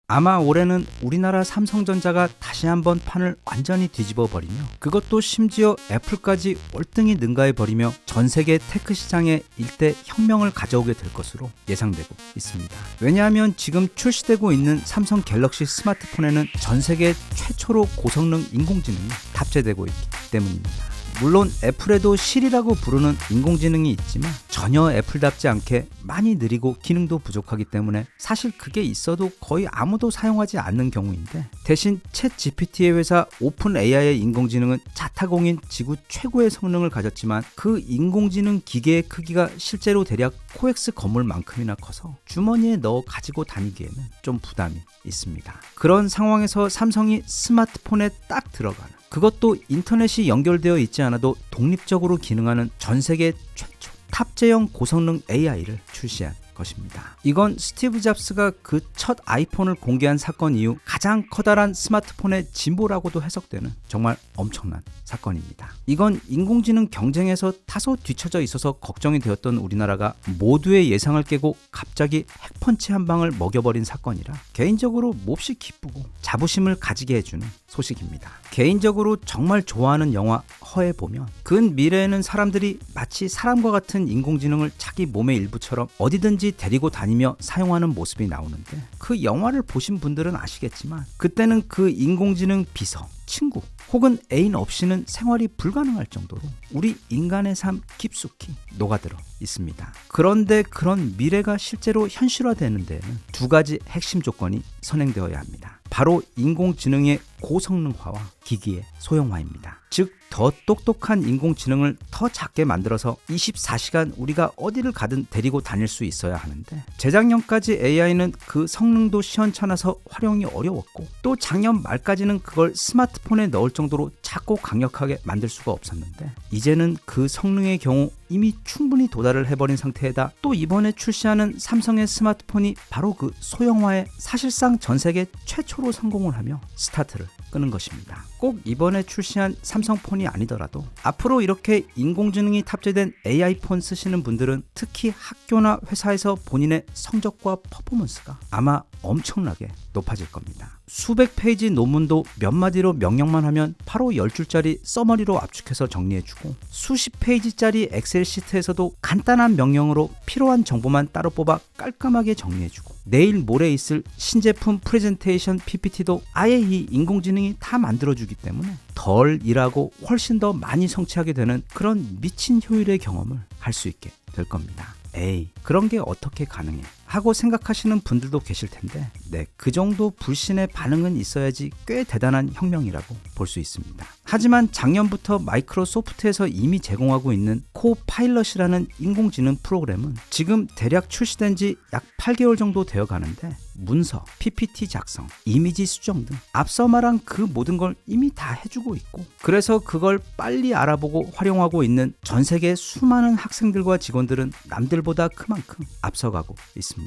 아마 올해는 우리나라 삼성전자가 다시 한번 판을 완전히 뒤집어 버리며 그것도 심지어 애플까지 월등히 능가해 버리며 전 세계 테크 시장에 일대 혁명을 가져오게 될 것으로 예상되고 있습니다. 왜냐하면 지금 출시되고 있는 삼성 갤럭시 스마트폰에는 전 세계 최초로 고성능 인공지능이 탑재되고 있기 때문입니다. 물론 애플에도 실이라고 부르는 인공지능이 있지만 전혀 애플답지 않게 많이 느리고 기능도 부족하기 때문에 사실 그게 있어도 거의 아무도 사용하지 않는 경우인데, 대신 챗 GPT의 회사 오픈 AI의 인공지능은 자타공인 지구 최고의 성능을 가졌지만 그 인공지능 기계의 크기가 실제로 대략 코엑스 건물만큼이나 커서 주머니에 넣어 가지고 다니기에는 좀 부담이 있습니다. 그런 상황에서 삼성이 스마트폰에 딱 들어가는, 그것도 인터넷이 연결되어 있지 않아도 독립적으로 기능하는 전 세계 최초 탑재형 고성능 AI를 출시한 것입니다. 이건 스티브 잡스가 그 첫 아이폰을 공개한 사건 이후 가장 커다란 스마트폰의 진보라고도 해석되는 정말 엄청난 사건입니다. 이건 인공지능 경쟁에서 다소 뒤처져 있어서 걱정이 되었던 우리나라가 모두의 예상을 깨고 갑자기 핵펀치 한 방을 먹여버린 사건이라 개인적으로 몹시 기쁘고 자부심을 가지게 해주는 소식입니다. 개인적으로 정말 좋아하는 영화 허에 보면 근 미래에는 사람들이 마치 사람과 같은 인공지능을 자기 몸의 일부처럼 어디든지 데리고 다니며 사용하는 모습이 나오는데, 그 영화를 보신 분들은 아시겠지만 그때는 그 인공지능 비서, 친구 혹은 애인 없이는 생활이 불가능할 정도로 우리 인간의 삶 깊숙이 녹아들어 있습니다. 그런데 그런 미래가 실제로 현실화되는 데에는 두 가지 핵심 조건이 선행되어야 합니다. 바로 인공지능의 고성능화와 기기의 소형화입니다. 즉, 더 똑똑한 인공지능을 더 작게 만들어서 24시간 우리가 어디를 가든 데리고 다닐 수 있어야 하는데, 재작년까지 AI는 그 성능도 시원찮아서 활용이 어려웠고 또 작년 말까지는 그걸 스마트폰에 넣을 정도로 작고 강력하게 만들 수가 없었는데, 이제는 그 성능의 경우 이미 충분히 도달을 해버린 상태에다 또 이번에 출시하는 삼성의 스마트폰이 바로 그 소형화에 사실상 전 세계 최초로 성공을 하며 스타트를 끄는 것입니다. 꼭 이번에 출시한 삼성폰이 아니더라도 앞으로 이렇게 인공지능이 탑재된 AI폰 쓰시는 분들은 특히 학교나 회사에서 본인의 성적과 퍼포먼스가 아마 엄청나게 높아질 겁니다. 수백 페이지 논문도 몇 마디로 명령만 하면 바로 10줄짜리 서머리로 압축해서 정리해주고, 수십 페이지짜리 엑셀 시트에서도 간단한 명령으로 필요한 정보만 따로 뽑아 깔끔하게 정리해주고, 내일 모레 있을 신제품 프레젠테이션 PPT도 아예 이 인공지능이 다 만들어주기 때문에 덜 일하고 훨씬 더 많이 성취하게 되는 그런 미친 효율의 경험을 할 수 있게 될 겁니다. 에이, 그런 게 어떻게 가능해? 하고 생각하시는 분들도 계실 텐데, 그 정도 불신의 반응은 있어야지 꽤 대단한 혁명이라고 볼 수 있습니다. 하지만 작년부터 마이크로소프트에서 이미 제공하고 있는 코파일럿이라는 인공지능 프로그램은 지금 대략 출시된 지 약 8개월 정도 되어 가는데, 문서, PPT 작성, 이미지 수정 등 앞서 말한 그 모든 걸 이미 다 해주고 있고, 그래서 그걸 빨리 알아보고 활용하고 있는 전 세계 수많은 학생들과 직원들은 남들보다 그만큼 앞서가고 있습니다.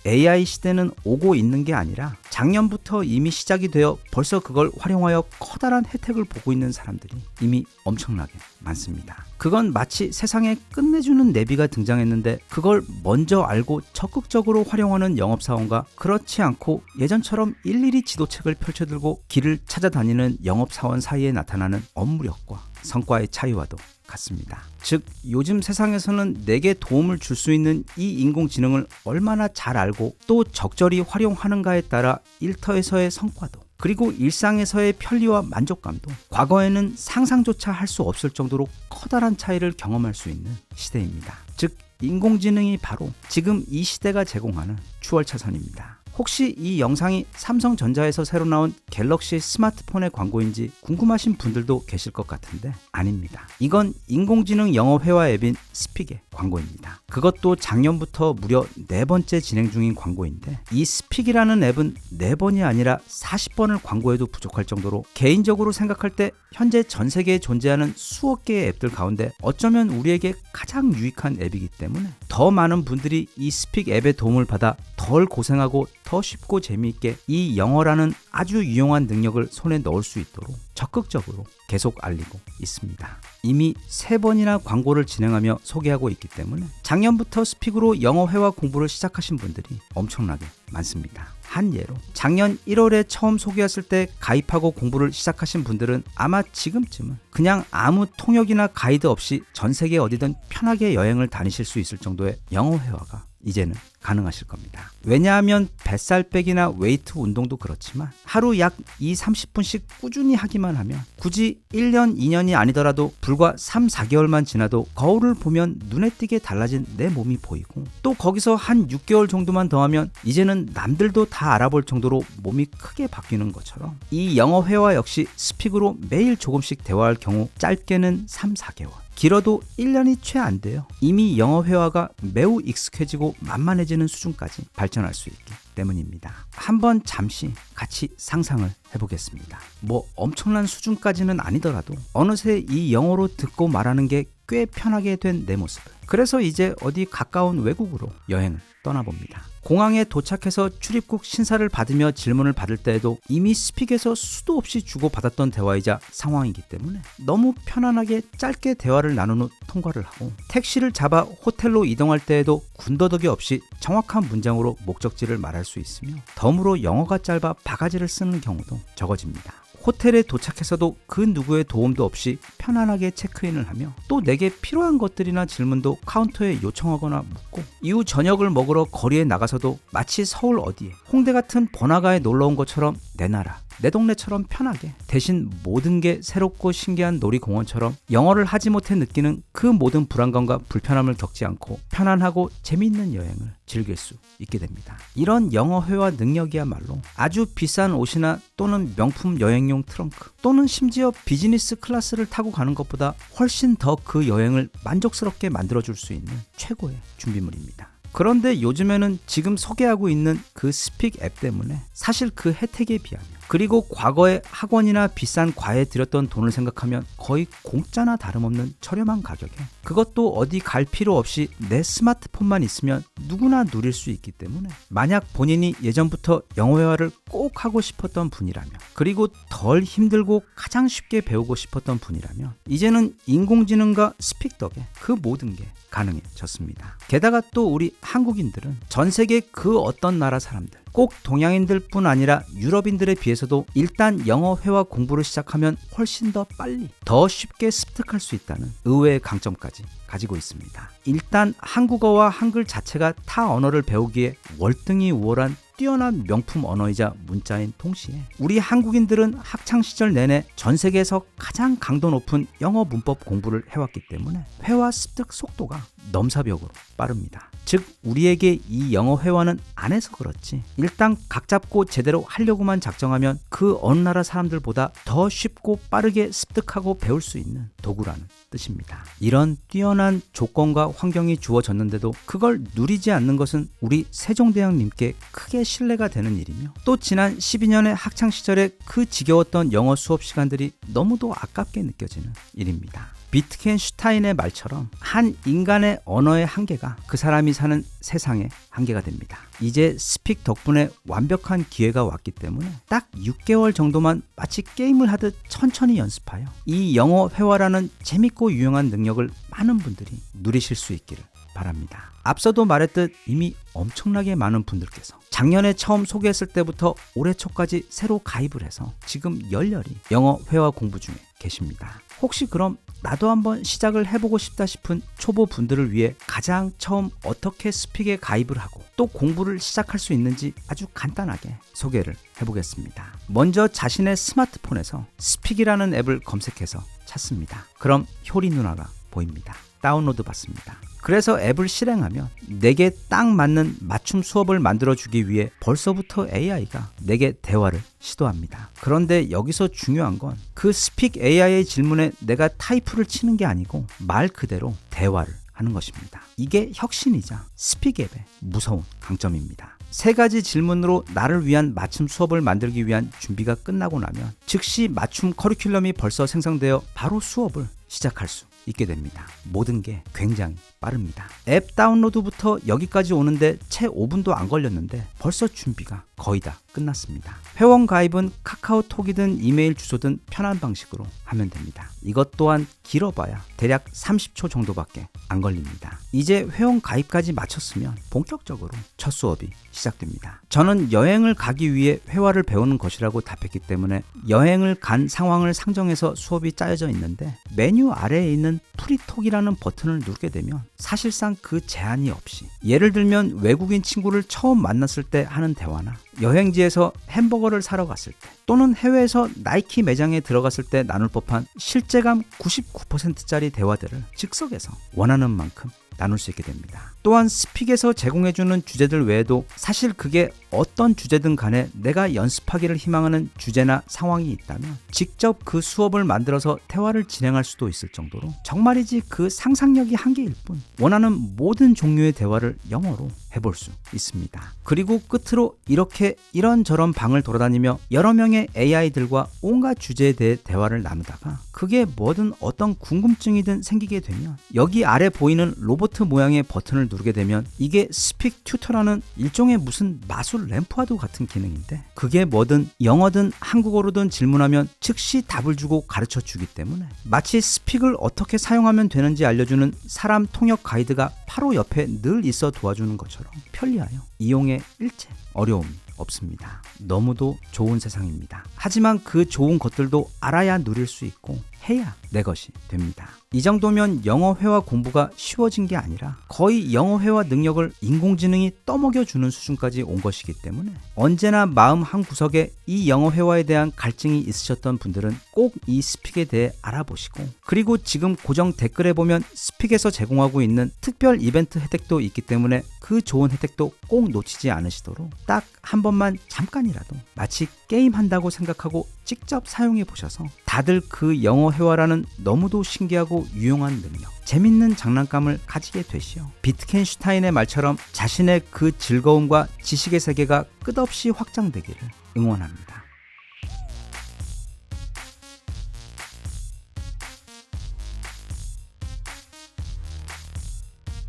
AI 시대는 오고 있는 게 아니라 작년부터 이미 시작이 되어 벌써 그걸 활용하여 커다란 혜택을 보고 있는 사람들이 이미 엄청나게 많습니다. 그건 마치 세상에 끝내주는 내비가 등장했는데 그걸 먼저 알고 적극적으로 활용하는 영업사원과 그렇지 않고 예전처럼 일일이 지도책을 펼쳐들고 길을 찾아다니는 영업사원 사이에 나타나는 업무력과 성과의 차이와도 같습니다. 즉, 요즘 세상에서는 내게 도움을 줄 수 있는 이 인공지능을 얼마나 잘 알고 또 적절히 활용하는가에 따라 일터에서의 성과도, 그리고 일상에서의 편리와 만족감도 과거에는 상상조차 할 수 없을 정도로 커다란 차이를 경험할 수 있는 시대입니다. 즉, 인공지능이 바로 지금 이 시대가 제공하는 추월차선입니다. 혹시 이 영상이 삼성전자에서 새로 나온 갤럭시 스마트폰의 광고인지 궁금하신 분들도 계실 것 같은데 아닙니다. 이건 인공지능 영어 회화 앱인 스픽의 광고입니다. 그것도 작년부터 무려 4번째 진행 중인 광고인데, 이 스픽이라는 앱은 4번이 아니라 40번을 광고해도 부족할 정도로 개인적으로 생각할 때 현재 전 세계에 존재하는 수억 개의 앱들 가운데 어쩌면 우리에게 가장 유익한 앱이기 때문에 더 많은 분들이 이 스픽 앱의 도움을 받아 덜 고생하고 더 쉽고 재미있게 이 영어라는 아주 유용한 능력을 손에 넣을 수 있도록 적극적으로 계속 알리고 있습니다. 이미 3번이나 광고를 진행하며 소개하고 있기 때문에 작년부터 스픽으로 영어 회화 공부를 시작하신 분들이 엄청나게 많습니다. 한 예로 작년 1월에 처음 소개했을 때 가입하고 공부를 시작하신 분들은 아마 지금쯤은 그냥 아무 통역이나 가이드 없이 전 세계 어디든 편하게 여행을 다니실 수 있을 정도의 영어 회화가 이제는 가능하실 겁니다. 왜냐하면 뱃살 빼기나 웨이트 운동도 그렇지만 하루 약 30분씩 꾸준히 하기만 하면 굳이 1년, 2년이 아니더라도 불과 3, 4개월만 지나도 거울을 보면 눈에 띄게 달라진 내 몸이 보이고 또 거기서 한 6개월 정도만 더하면 이제는 남들도 다 알아볼 정도로 몸이 크게 바뀌는 것처럼 이 영어 회화 역시 스픽으로 매일 조금씩 대화할 경우 짧게는 3, 4개월 길어도 1년이 채 안 돼요. 이미 영어 회화가 매우 익숙해지고 만만해지는 수준까지 발전할 수 있기 때문입니다. 한번 잠시 같이 상상을 해보겠습니다. 뭐 엄청난 수준까지는 아니더라도 어느새 이 영어로 듣고 말하는 게 꽤 편하게 된 내 모습을. 그래서 이제 어디 가까운 외국으로 여행을 떠나봅니다. 공항에 도착해서 출입국 신사를 받으며 질문을 받을 때에도 이미 스픽에서 수도 없이 주고받았던 대화이자 상황이기 때문에 너무 편안하게 짧게 대화를 나눈 후 통과를 하고 택시를 잡아 호텔로 이동할 때에도 군더더기 없이 정확한 문장으로 목적지를 말할 수 있으며 덤으로 영어가 짧아 바가지를 쓰는 경우도 적어집니다. 호텔에 도착해서도 그 누구의 도움도 없이 편안하게 체크인을 하며 또 내게 필요한 것들이나 질문도 카운터에 요청하거나 묻고 이후 저녁을 먹으러 거리에 나가서도 마치 서울 어디에 홍대 같은 번화가에 놀러 온 것처럼 내 나라 내 동네처럼 편하게 대신 모든 게 새롭고 신기한 놀이공원처럼 영어를 하지 못해 느끼는 그 모든 불안감과 불편함을 겪지 않고 편안하고 재미있는 여행을 즐길 수 있게 됩니다. 이런 영어 회화 능력이야말로 아주 비싼 옷이나 또는 명품 여행용 트렁크 또는 심지어 비즈니스 클래스를 타고 가는 것보다 훨씬 더 그 여행을 만족스럽게 만들어줄 수 있는 최고의 준비물입니다. 그런데 요즘에는 지금 소개하고 있는 그 스픽 앱 때문에 사실 그 혜택에 비하면 그리고 과거에 학원이나 비싼 과외에 들였던 돈을 생각하면 거의 공짜나 다름없는 저렴한 가격에 그것도 어디 갈 필요 없이 내 스마트폰만 있으면 누구나 누릴 수 있기 때문에 만약 본인이 예전부터 영어 회화를 꼭 하고 싶었던 분이라면 그리고 덜 힘들고 가장 쉽게 배우고 싶었던 분이라면 이제는 인공지능과 스픽 덕에 그 모든 게 가능해졌습니다. 게다가 또 우리 한국인들은 전 세계 그 어떤 나라 사람들 꼭 동양인들 뿐 아니라 유럽인들에 비해서도 일단 영어 회화 공부를 시작하면 훨씬 더 빨리 더 쉽게 습득할 수 있다는 의외의 강점까지 가지고 있습니다. 일단 한국어와 한글 자체가 타 언어를 배우기에 월등히 우월한 뛰어난 명품 언어이자 문자인 동시에 우리 한국인들은 학창시절 내내 전 세계에서 가장 강도 높은 영어 문법 공부를 해왔기 때문에 회화 습득 속도가 넘사벽으로 빠릅니다. 즉 우리에게 이 영어 회화는 안 해서 그렇지 일단 각 잡고 제대로 하려고만 작정하면 그 어느 나라 사람들보다 더 쉽고 빠르게 습득하고 배울 수 있는 도구라는 뜻입니다. 이런 뛰어난 조건과 환경이 주어졌는데도 그걸 누리지 않는 것은 우리 세종대왕님께 크게 신뢰가 되는 일이며 또 지난 12년의 학창시절에 그 지겨웠던 영어 수업 시간들이 너무도 아깝게 느껴지는 일입니다. 비트겐슈타인의 말처럼 한 인간의 언어의 한계가 그 사람이 사는 세상의 한계가 됩니다. 이제 스픽 덕분에 완벽한 기회가 왔기 때문에 딱 6개월 정도만 마치 게임을 하듯 천천히 연습하여 이 영어 회화라는 재밌고 유용한 능력을 많은 분들이 누리실 수 있기를 바랍니다. 앞서도 말했듯 이미 엄청나게 많은 분들께서 작년에 처음 소개했을 때부터 올해 초까지 새로 가입을 해서 지금 열렬히 영어 회화 공부 중에 계십니다. 혹시 그럼 나도 한번 시작을 해보고 싶다 싶은 초보 분들을 위해 가장 처음 어떻게 스픽에 가입을 하고 또 공부를 시작할 수 있는지 아주 간단하게 소개를 해보겠습니다. 먼저 자신의 스마트폰에서 스픽이라는 앱을 검색해서 찾습니다. 그럼 효리 누나가 보입니다. 다운로드 받습니다. 그래서 앱을 실행하면 내게 딱 맞는 맞춤 수업을 만들어주기 위해 벌써부터 AI가 내게 대화를 시도합니다. 그런데 여기서 중요한 건 그 스픽 AI의 질문에 내가 타이프를 치는 게 아니고 말 그대로 대화를 하는 것입니다. 이게 혁신이자 스픽 앱의 무서운 강점입니다. 3가지 질문으로 나를 위한 맞춤 수업을 만들기 위한 준비가 끝나고 나면 즉시 맞춤 커리큘럼이 벌써 생성되어 바로 수업을 시작할 수 있게 됩니다. 모든 게 굉장히 빠릅니다. 앱 다운로드부터 여기까지 오는데 채 5분도 안 걸렸는데 벌써 준비가 거의 다 끝났습니다. 회원 가입은 카카오톡이든 이메일 주소든 편한 방식으로 하면 됩니다. 이것 또한 길어봐야 대략 30초 정도밖에 안 걸립니다. 이제 회원 가입까지 마쳤으면 본격적으로 첫 수업이 시작됩니다. 저는 여행을 가기 위해 회화를 배우는 것이라고 답했기 때문에 여행을 간 상황을 상정해서 수업이 짜여져 있는데 메뉴 아래에 있는 프리톡이라는 버튼을 누르게 되면 사실상 그 제한이 없이 예를 들면 외국인 친구를 처음 만났을 때 하는 대화나 여행지에서 햄버거를 사러 갔을 때 또는 해외에서 나이키 매장에 들어갔을 때 나눌 법한 실제감 99%짜리 대화들을 즉석에서 원하는 만큼 나눌 수 있게 됩니다. 또한 스픽에서 제공해주는 주제들 외에도 사실 그게 어떤 주제든 간에 내가 연습하기를 희망하는 주제나 상황이 있다면 직접 그 수업을 만들어서 대화를 진행할 수도 있을 정도로 정말이지 그 상상력이 한계일 뿐 원하는 모든 종류의 대화를 영어로 해볼 수 있습니다. 그리고 끝으로 이렇게 이런저런 방을 돌아다니며 여러 명의 AI들과 온갖 주제에 대해 대화를 나누다가 그게 뭐든 어떤 궁금증이든 생기게 되면 여기 아래 보이는 로봇 모양의 버튼을 누르게 되면 이게 스픽 튜터라는 일종의 무슨 마술 램프와도 같은 기능인데 그게 뭐든 영어든 한국어로든 질문하면 즉시 답을 주고 가르쳐 주기 때문에 마치 스픽을 어떻게 사용하면 되는지 알려주는 사람 통역 가이드가 바로 옆에 늘 있어 도와주는 것처럼 편리하여 이용에 일체 어려움이 없습니다. 너무도 좋은 세상입니다. 하지만 그 좋은 것들도 알아야 누릴 수 있고 해야 내 것이 됩니다. 이 정도면 영어 회화 공부가 쉬워진 게 아니라 거의 영어 회화 능력을 인공지능이 떠먹여주는 수준까지 온 것이기 때문에 언제나 마음 한 구석에 이 영어 회화에 대한 갈증이 있으셨던 분들은 꼭 이 스픽에 대해 알아보시고 그리고 지금 고정 댓글에 보면 스픽에서 제공하고 있는 특별 이벤트 혜택도 있기 때문에 그 좋은 혜택도 꼭 놓치지 않으시도록 딱 한 번만 잠깐이라도 마치 게임한다고 생각하고 직접 사용해 보셔서 다들 그 영어 회화라는 너무도 신기하고 유용한 능력, 재밌는 장난감을 가지게 되시오. 비트겐슈타인의 말처럼 자신의 그 즐거움과 지식의 세계가 끝없이 확장되기를 응원합니다.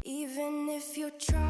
Even if you try